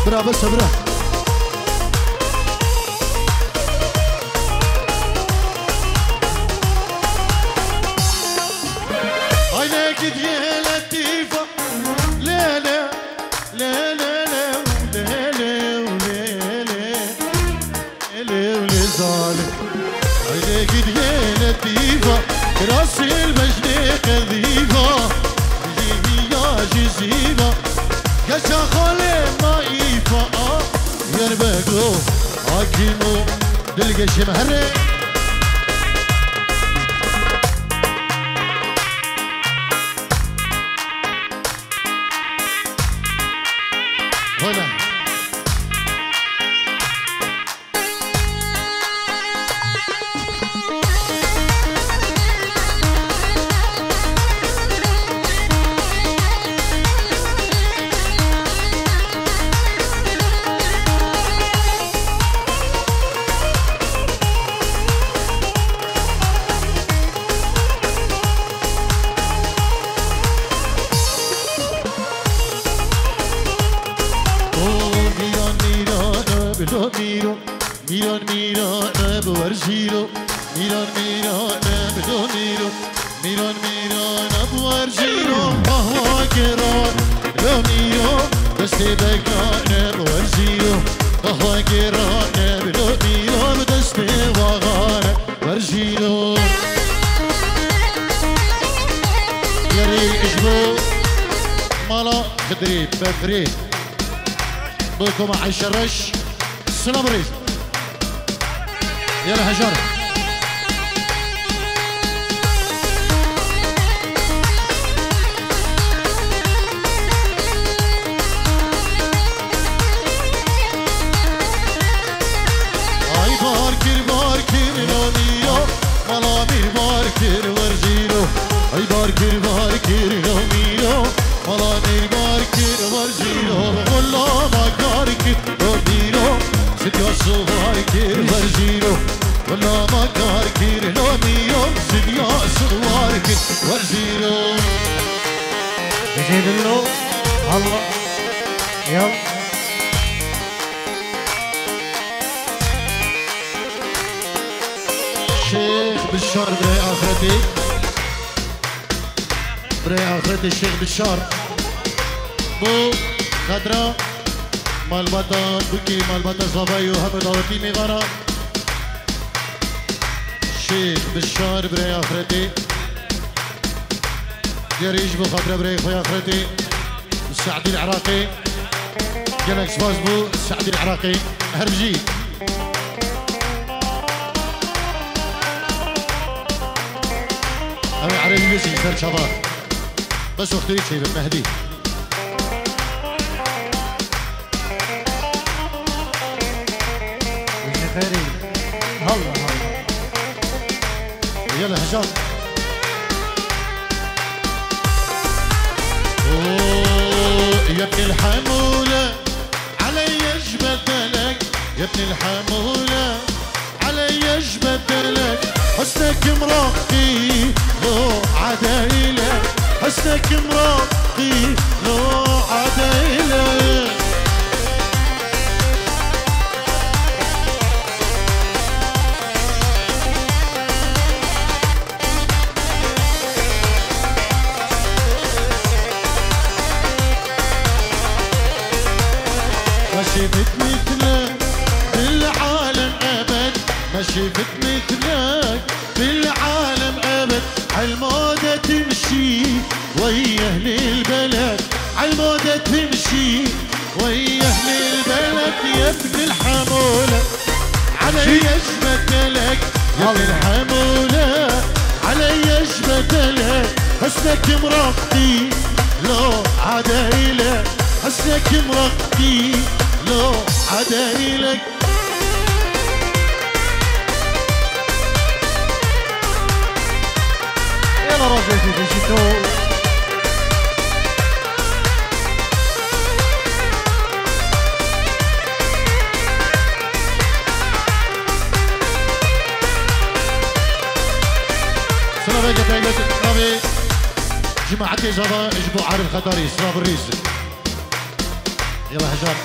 برا بس برا عينيك يا لطيفة لا لا لا لا لا لا لا ظالم عينيك يا لطيفة راس المجنة قذيفة جيبي يا جزيبة يا شاخولي ضعيفة يا رباقو عاكيمو دلقى شمهري هنا ميران ميران بورجيرو ميران ميران بدو ميرو ميران ميران بورجيرو قهوة قرار بدو ميرو دستي بكان بورجيرو قهوة قرار بدو ميرو دستي وغان بورجيرو يري اجبو مالا خدري بفري بكم عشرش سلام يلا هجر اي باركر باركر لوميو ملامير باركر ورجيرو اي باركر باركر لوميو ملامير باركر ورجيرو والله ما كاركر لوميو سيديو صواركر ورجيرو والله ما كاركر لوميو سيديو صواركر ورجيرو بجيب له الله يلا شيخ بشار بري آخرتي بري آخرتي الشيخ بشار بو خضرا مالباتا بكي مالباتا صبايو هم دولتي مغارا شيخ بشار بري آخرتي يريج بو خضرا بري خوي آخرتي السعدي العراقي جالك سباز بو السعدي العراقي هربجي أنا عربي يوسف سر شباب بس اختي شيء بالمهدي خيري هلا هلا يلا هجام اوه يا ابن الحمولة علي اجبدلك يا ابن الحمولة علي اجبدلك حسنك مرقي لو عدايلك حسنك مرقي لو عدايلك ما شفت مثلك بالعالم ابد ما شفت مثلك بالعالم ابد عالمودة تمشي ويا اهل البلد عالمودة تمشي ويا اهل البلد يا ابن الحمولة علي اجبدلك يا ابن الحمولة علي اجبدلك حسنك مرقي لو عدايلك حسنك مرقي لو عدايلك يلا رجعتي بيشتو سلام عليكم بيجت نبي جماعتي جبا اجبو عارف خطري سلام الريس يلا هجر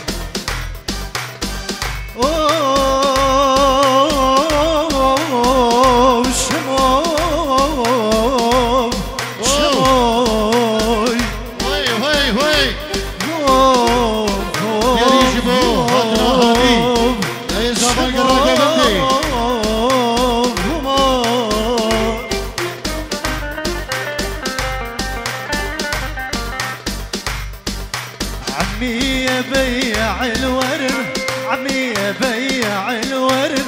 عمي بيع الورد عمي بيع الورد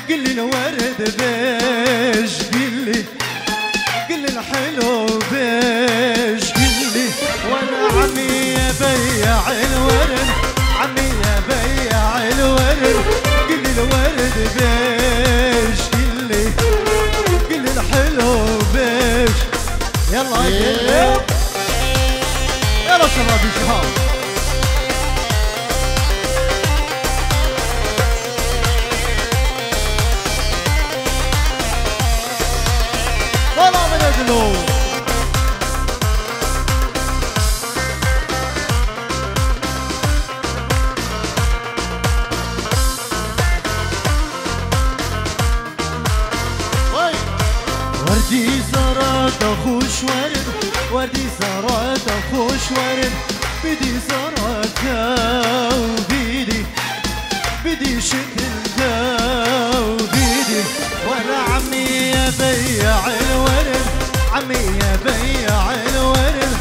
قل لي الورد بيش قل لي الحلو بيش قل لي وانا عمي بيع الورد عمي بيع الورد قل لي الورد بيش قل لي الحلو بيش يلا قل لي يلا شباب شباب له وردي زرات خوش ورد وردي زرات خوش ورد بدي زرات بدي شكل بدي وانا عمي بيع الورد عمي بيع الورد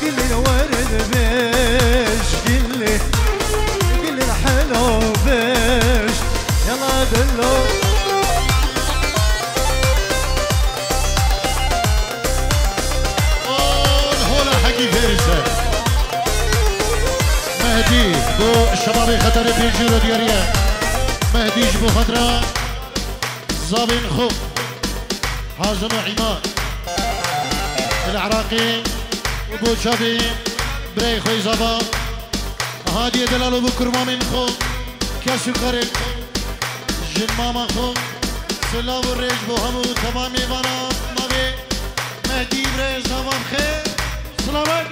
قل لي الورد بيش قل لي الحلو بيش يلا دلو الهولة حكي فارسة مهدي بو الشباب خطر في جيرو دياريا مهدي جبو خطرة زابين خو حازم عماد العراقي وبو شابي بري خوي زبا هادي دلالو بو كرما من خو كاسو كارل جن ماما خو سلام الريج بو همو تمامي بانا نبي مهدي بري زبا خير سلامت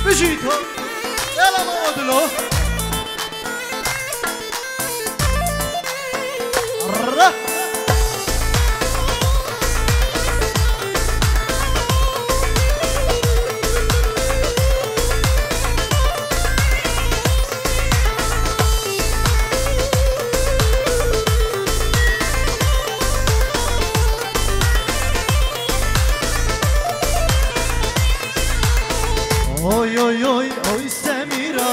بجيتهم يلا مواد له اوي اوي اوي اوي سميرة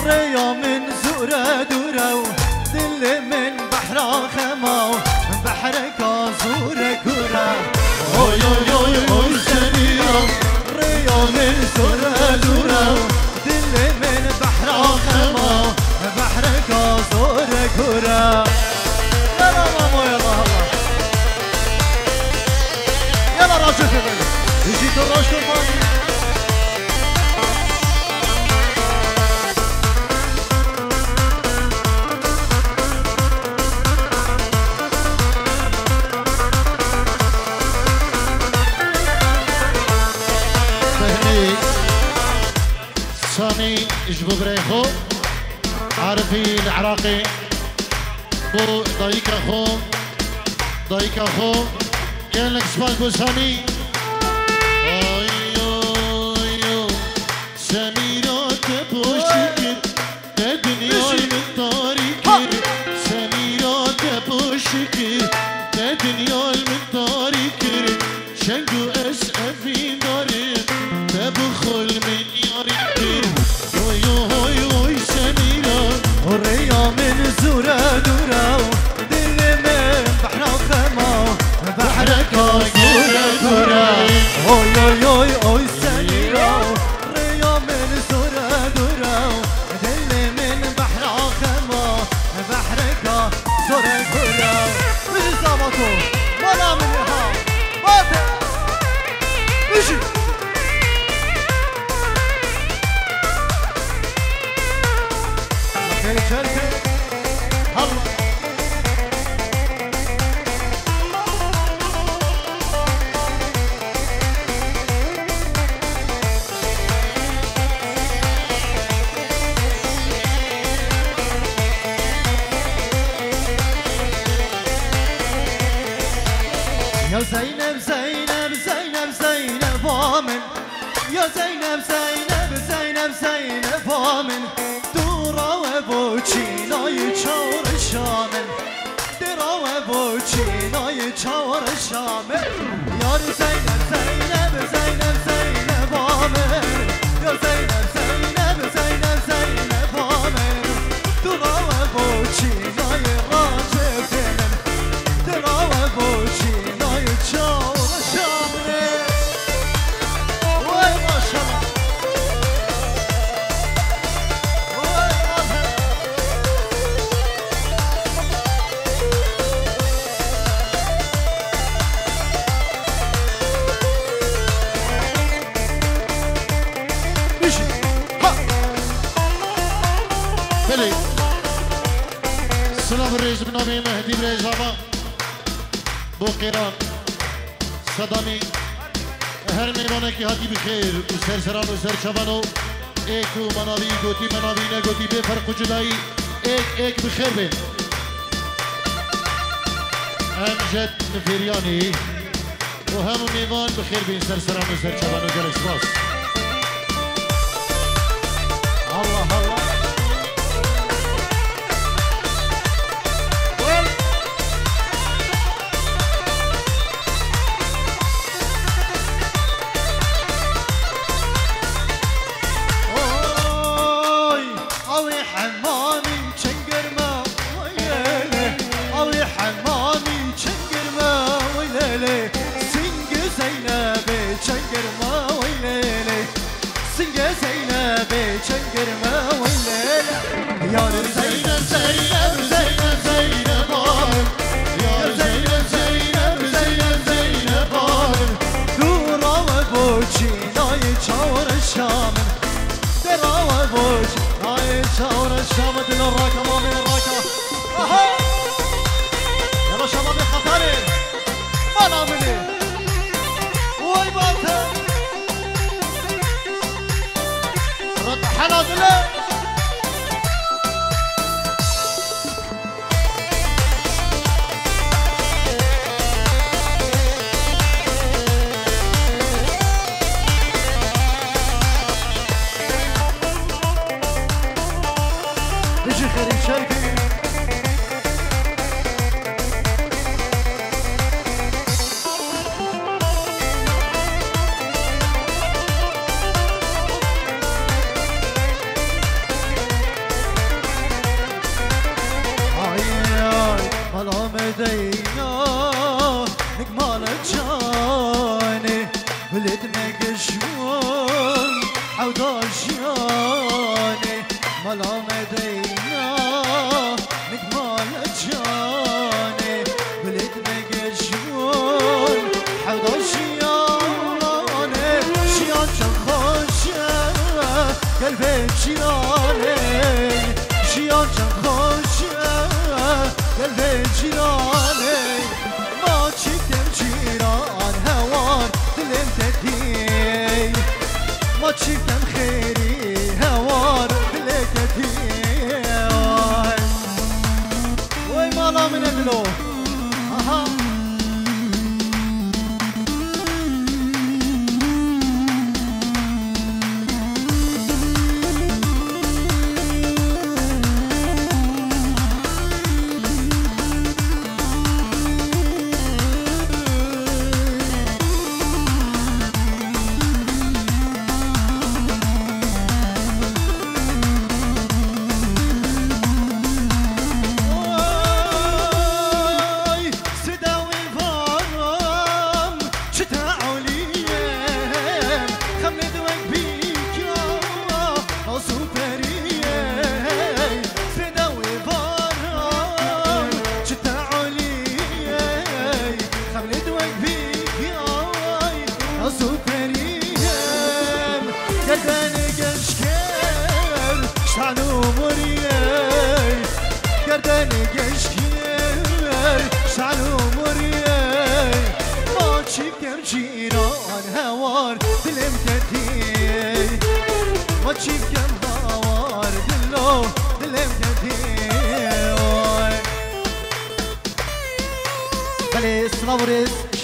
ريا من زورة دورة دل من بحر خما من بحرك زورة كورة اوي اوي اوي اوي سميرة ريا من زورة دورة دل من بحر خما من بحرك زورة كورة يلا ماما يلا هلا يلا راجل يجي الراجل الماضي سامي جبو بريخو عارفي العراقي بو ضايكا خو كان لك سباك بو سامي ايو سميرات بو شكر الدنيا من طريقي سميرات بو شكر الدنيا من طريقي شنقو اسقفي داري تبخل من ياري وريا من زورة دورة دل من بحر خما بحرك زورة دورة اوي اوي اوي اوي سميرة ريا من زورة دورة دل من بحر خما بحرك زورة دورة بيجي زابطو ولا من ها باطل بيجي شركة هلا زينب زينب زينب زينب آمن يا زينب زينب زينب زينب آمن دورا و بوچینای چار شامن درا و بوچینای چار شامن یار زینب زینب زینب زینب آمن یا زینب زینب زینب زینب آمن درا و بوچینای راجب من درا و بوچینای چار شامن وای ماشاءالله سلام الرئيس بنامي مهدي بريزابا بوقيران صدامي هر میوانه که هاتی بخیر و سرسران و سرچوانو ایک و مناوی گوتی مناوی نگوتی به فرق و جدایی ایک بخیر بین امجد نفیریانی و همو میوان بخیر بین سرسران و سرچوانو جلس باس الله الله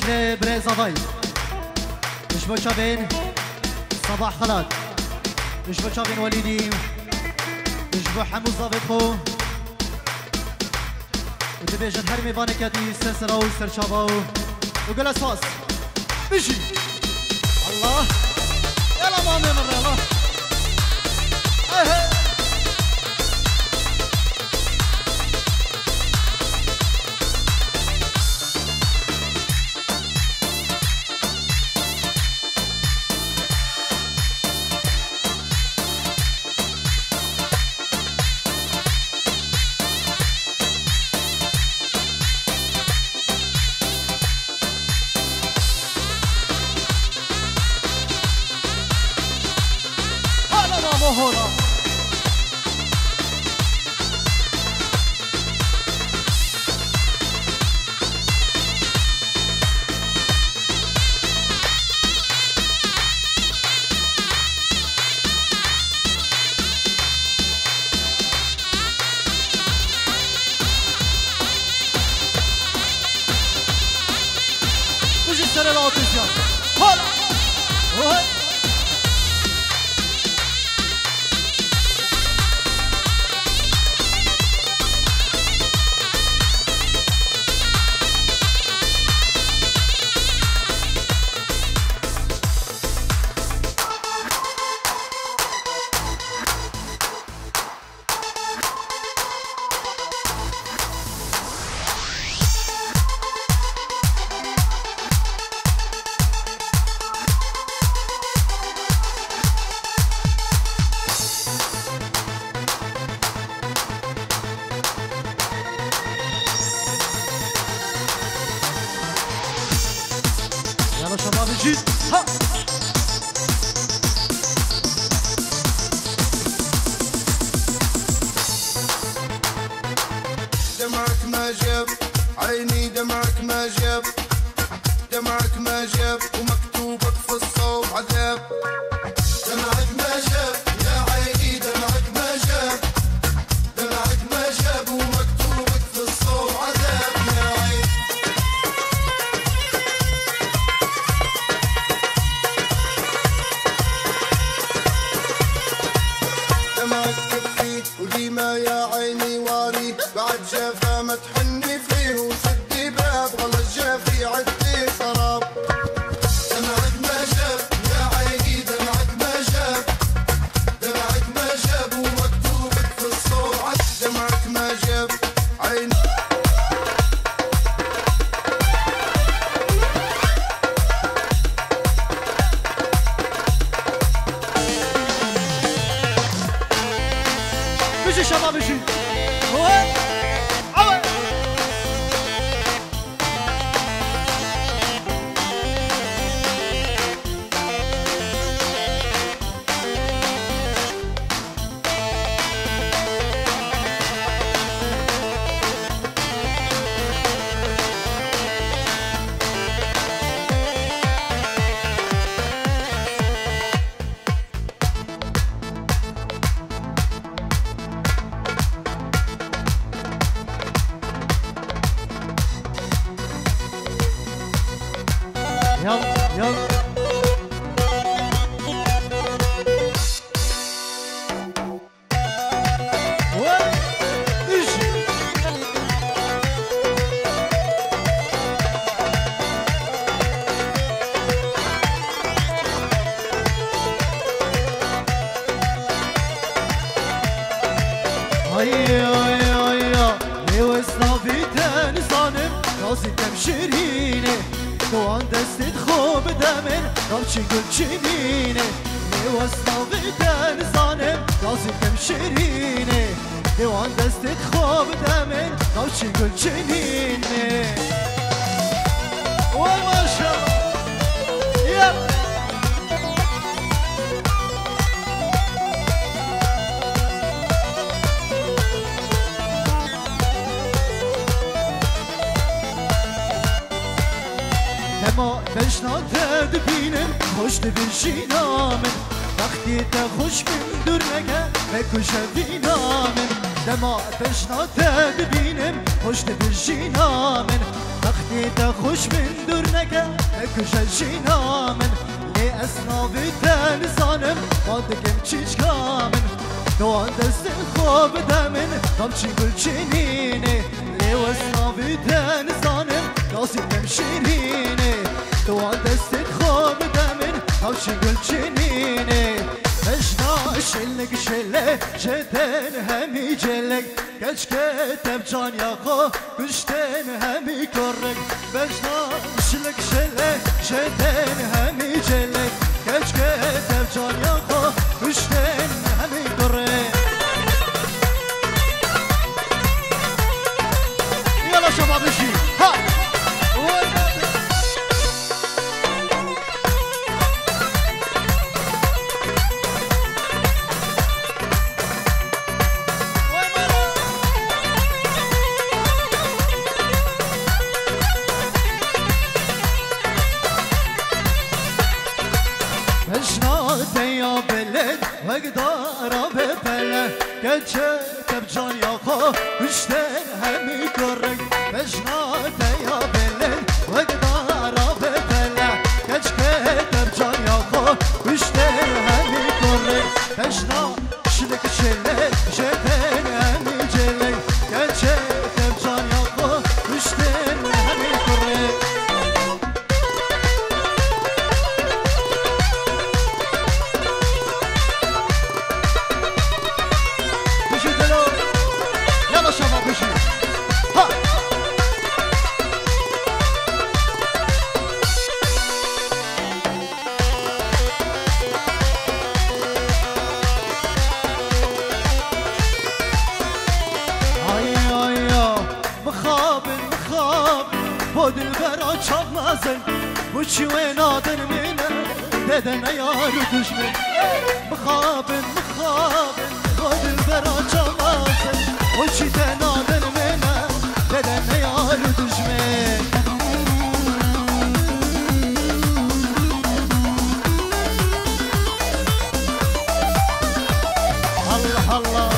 بشري بريزا ضي مش بوشابين صباح خلاد مش بوشابين وليدي مش بو حمو ظابط خو وتبيجن هرمي بانكاتي سسراو سرشاباو وقل اساس بيجي الله يلا مامي مرة يلا ايه هلا وجي السنة الأوتيزيان هلا وهي يلا شباب نجيب ها دمعك ما جاب عيني دمعك ما جاب دمعك ما جاب ومكتوبك في الصوب عذاب دمعك ما جاب يا عيني دمعك ما جاب دمعك ما جاب ومكتوبك في الصوب عذاب يا عيني دمعك كفي وليما يا عيني واري بعد جافا ما تحني فيه وسدي باب والله الجافي عدي خراب دمعك ما جاب يا عيني دمعك ما جاب دمعك ما جاب ومكتوبك في الصوب دمعك ما جاب عيني بيجي شباب بيجي هو عوي يلا يلا هيا هيا هيا لوسنا في تاني صانم راسي تمشيريني دوان دستت خوب دمن رامشي قل شنيني لوسنا في تاني صانم راسي تمشيريني دوان دستت خوب دمن رامشي قل شنيني وما شاء الله يلا ما بشنا تدبينم خوش دبشينا من وقتی خوش من دور نگه بکش وینا من دما بشنا تدبینم خوش دبشینا من اختي تخش من درنك اكشجينا من لي اسنابي تنزانم وادكم تشيش كامن دوان دست خوب دمن تمشي بالجنيني لي واسنابي تنزانم ناسي تمشينيني دوان دست خوب دمن تمشي بالجنيني مجنا شلك شلك جدن همي جلك كش كتب جان ياخو كشتن همي كرك مجنا شلك شلك جدن همي جلك كش كتب جان ياخو كشتن همي كرك يلا شباب نشي ها وقدارة بفلة كتشتب جان ياخو وشتن همي كرك مجناته يا بلد وقدارة بفلة كتشتب جان ياخو وشتن همي كرك مجنا شلك شلك جدن همي جلك كتشتب جان ياخو وشتن همي كرك بود البرا چاب مازن وشي وين نادر منه ددنا يار دشمن مخابن بود البرا چاب مازن وشي نادر منه ددنا يار دشمن الله الله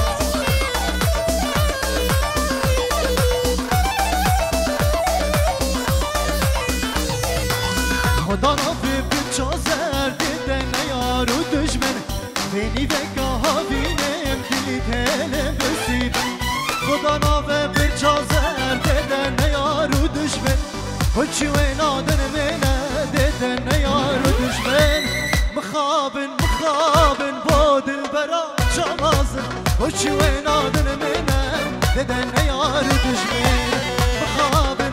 خدا نافی بچازر دیدن یارو دشمن بینی بگاه بینم دلی تلم بسیب خدا نافی بچازر دیدن یارو دشمن وچی وی نادر منه دیدن یارو دشمن مخابن بود البرا جمازن وچی وی نادر منه دیدن یارو دشمن مخابن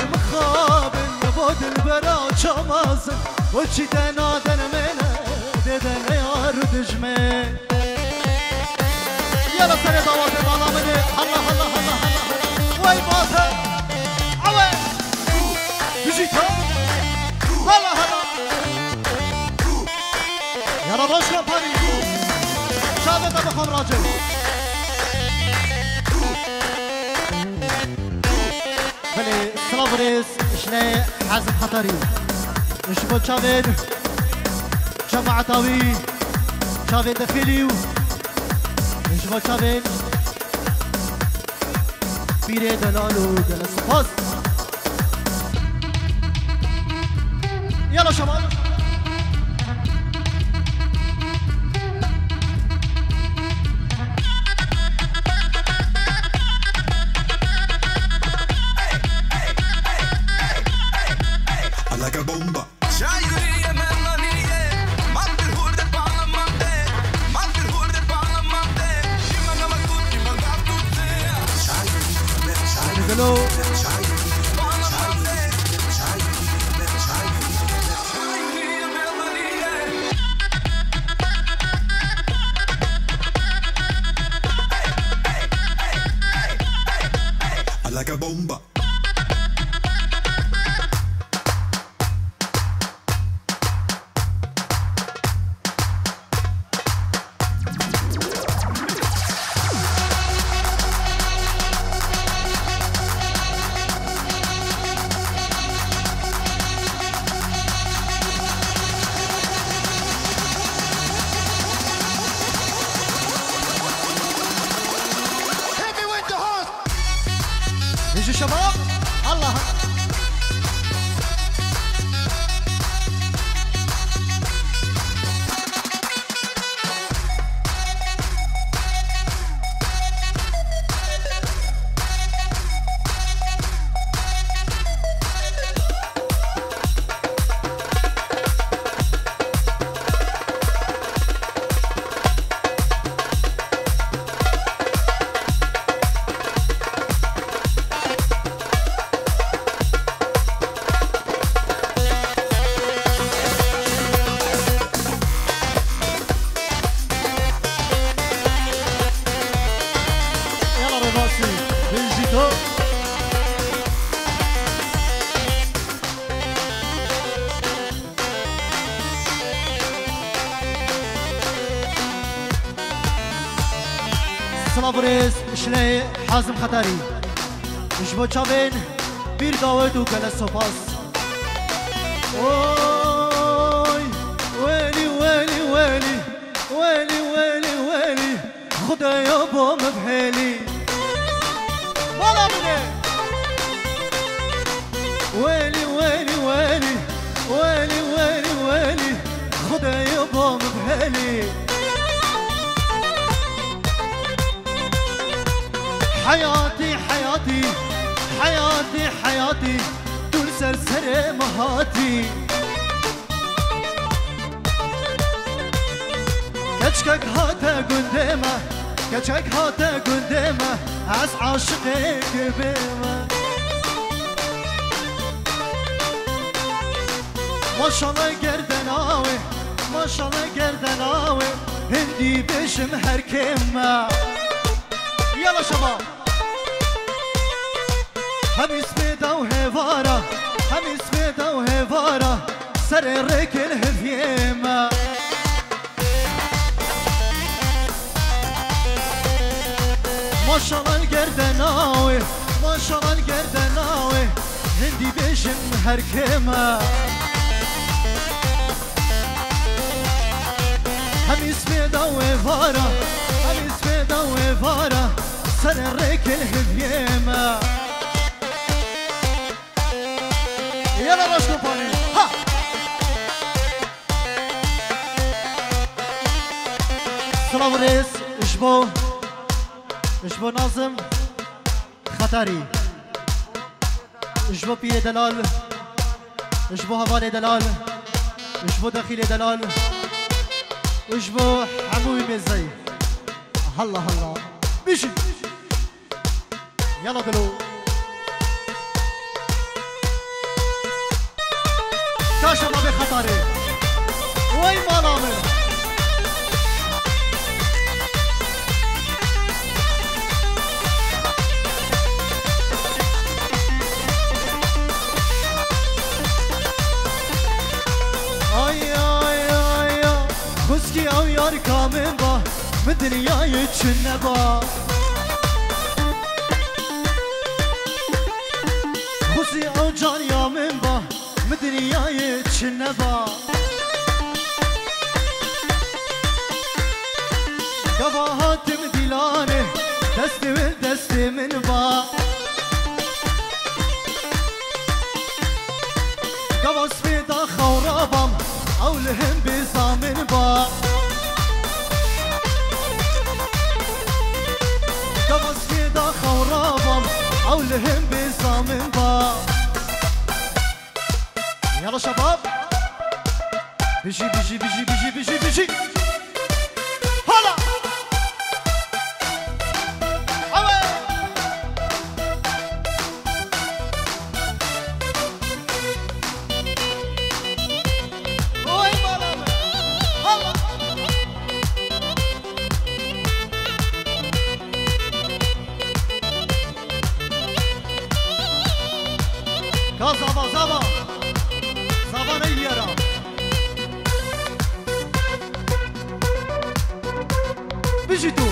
بود البرا جمازن وچی تنادن منه دیدن یارو دشمن يلا سنة دوات بالا منه الله الله الله الله وي باته عوي يجيتا هلا هلا يلا باشا باري شابه بخوام راجل بلي سلافريس شناي حازم خطري نشوفو شابه جماعة طاوي شابه دخيليو نشوفو شابه بيري دلالو دل سپاس يلا شباب like a bomba. Hello. Like a bomba. يجي شباب الله بريس شلي حازم خطري جبو تشابين بير داود وكلا سوباس اوي ويلي ويلي ويلي ويلي ويلي ويلي خدا يابا مبهلي ولا مني ويلي ويلي ويلي ويلي ويلي ويلي خدا يابا مبهلي حياتي حياتي حياتي حياتي طول سلسلة مهاتي كشكك هاتا قدامه كشكك هاتا قدامه عس عاشقك بيمه ما شاء الله قردناوي ما شاء الله قردناوي هندي بشم هركمه يلا شباب هم اسمه وهفارة هم اسمه وهفارة سر الركل هفيمة ما شاء الله القردناوي ما شاء الله القردناوي هندي بيشم هركمة هم اسمه وهفارة هم اسمه وهفارة سر الركل هفيمة يلا رشدو باني ها سلام ريس اشبو ناظم خطري اشبو بيه دلال اشبو هوالي دلال اشبو دخيلي دلال اشبو حموي مزي هلا هلا بيشي يلا دلو كاشا ما بخطري وين ما نعمل اي اي اي خسكي او يار كامل با بدنيا يتشنبا خسي او جان يا من با مدنيا يتشنبا قباهات مدلاني دستي من دستي من با قباس في دا خورابم او لهم بزامن با قباس في دا خورابم او لهم بزامن با يلا شباب بيجي بيجي بيجي بيجي بيجي بيجي هلا عوي وين مالامي هلا كازابا زابا زابا نيرا بيجيتو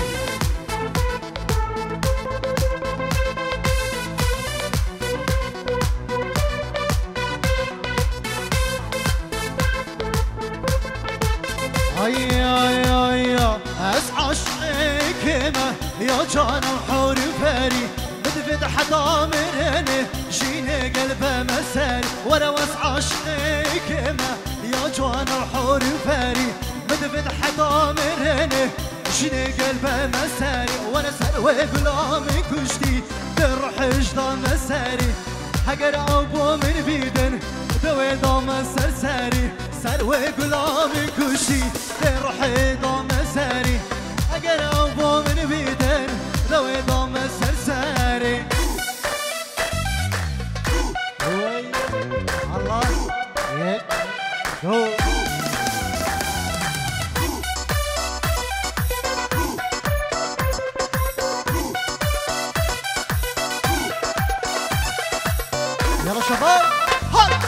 هيا اسعى عشقك يا جان الحور فاري بدفد حدا منني جيني قلبه مساري ورا واسعى عشقك يا جان الحور فاري بدفد حدا منني جيني قلبه مساري وانا سروي غلامي كشتي بروح اجدا مساري هقر ابو من بيدن دوي دام سرساري سروي غلامي كشتي بروح اجدا مساري هقر ابو من بيدن دوي دام سرساري الله يا يلا شباب هلا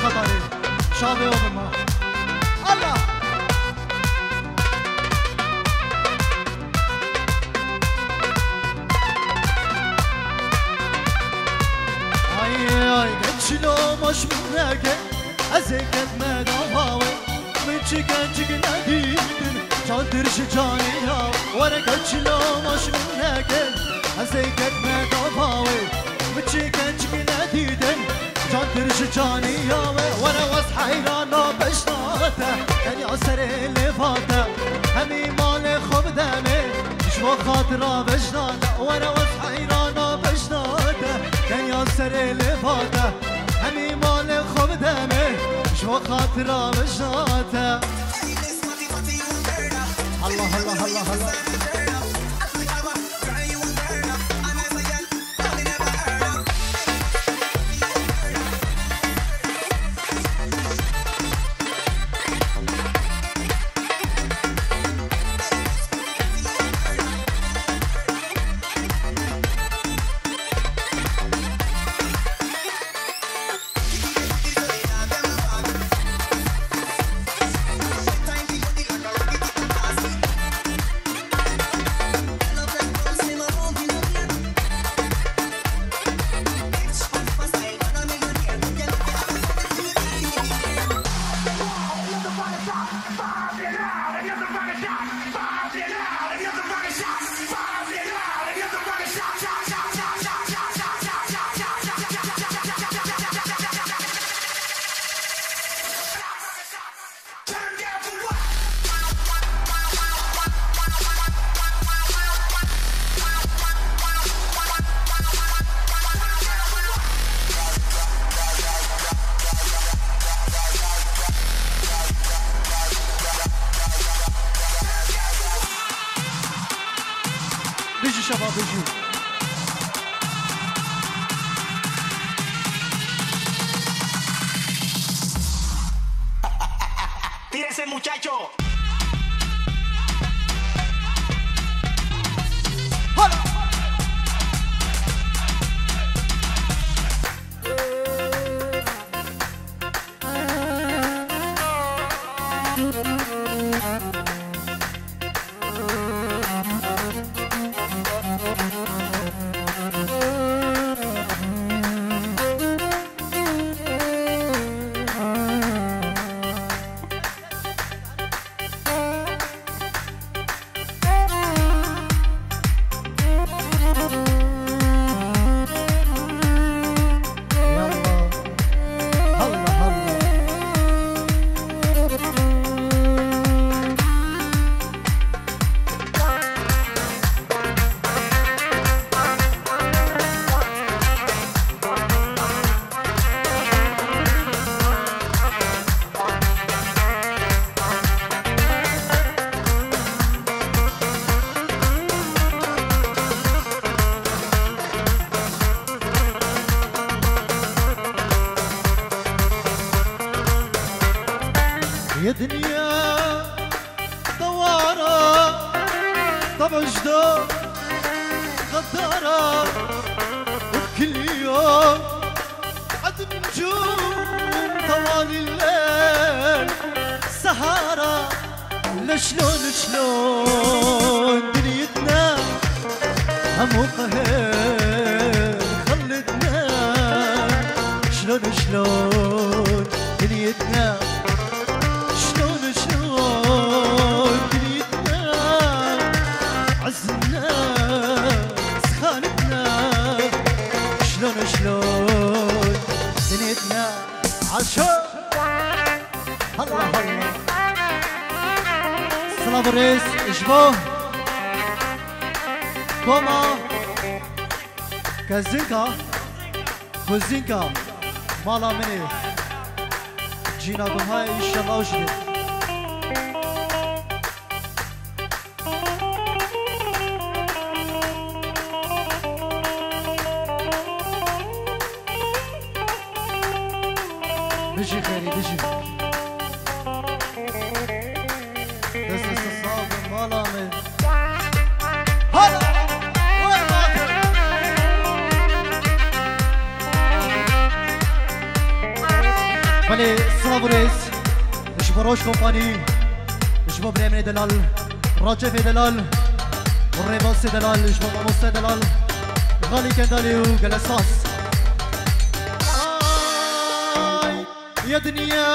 خطري شابي وبما الله اي قد شلو مش منك ازكت ما دفاوي من شكنجك نديدن شادر شجاني يا وانا قد شلو مش منك ازكت ما دفاوي من شكنجك نديدن شادر شجاني يا وانا وصحينا بشناته كان يعسر اللي فاته همي مالي خوب دمي شو خاطره بشناته وانا وصحينا بشناته كان يعسر اللي فاته همي مالي خوب دمي شو خاطره بشناته الله الله الله الله بيجي شباب بيجي ¡Tírese, muchacho! يا دنيا دوارة طبع جدار غدارة وكل يوم عد نجوم طوال الليل سهارة شلون دنيتنا همو قهر خلتنا شلون دنيتنا شلون دنيتنا عزنا سخانتنا شلون دنيتنا عشو الله الله سلام الرئيس اشبوه كوما كزينكا كوزينكا مالا مني جينا بهاي ان شاء الله وجدت بيجي خيري بيجي بس الصعب مالا من هلا وين باكر بله سلام اشبروش كومباني اشبو بريمني دلال راجف دلال والريباس دلال اشبو ماموس دلال غالي كندالي وجلساس يا دنيا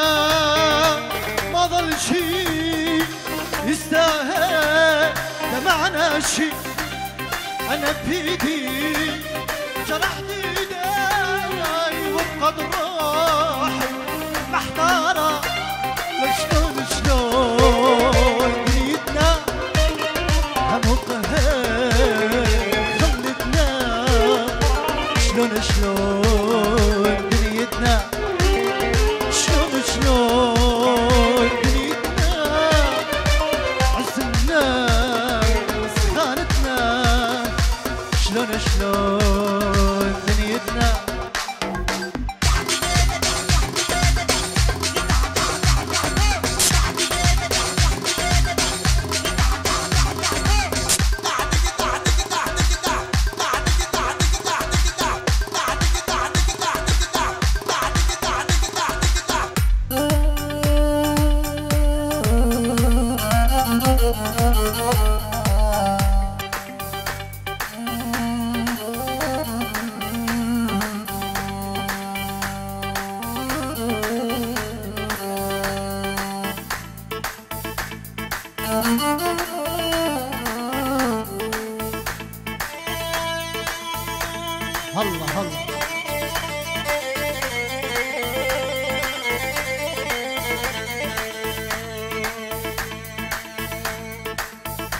ما ظل شي يستاهل دمعنا شي انا بيدي جرحت ايدي وبقد روحي محتارة شلون دنيتنا همقها خلتنا شلون دنيتنا شلون دنيتنا عزمنا سخانتنا شلون دنيتنا هلا هلا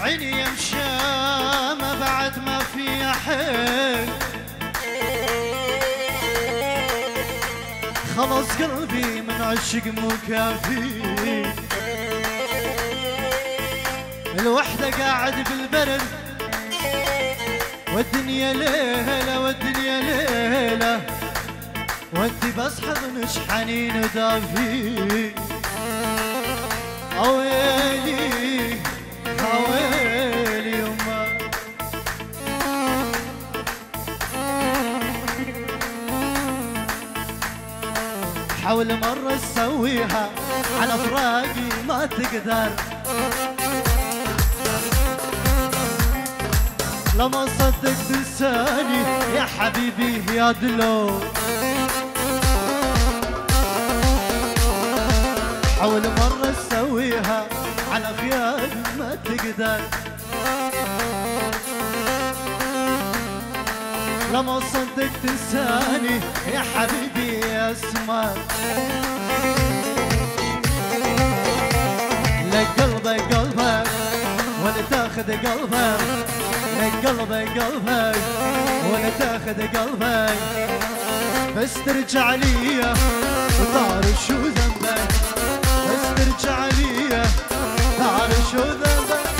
عيني يا مشامة بعد ما في حيل خلاص قلبي من عشق مو كافي الوحدة قاعد بالبرد والدنيا ليلة والدنيا ليلة ودي بصحى مش حنين ودافي اويلي اويلي يما حاول مرة تسويها على فراقي ما تقدر لما صدق تنساني يا حبيبي يا دلو حاول مرة تسويها على خيال ما تقدر لما صدق تنساني يا حبيبي يا سمر لك قلبك قلبك ولا تاخذ قلبك لك قلبك ولا تاخذ قلبك بس ترجع لي وتعرف شو ذنبك بس ترجع لي تعرف شو ذنبك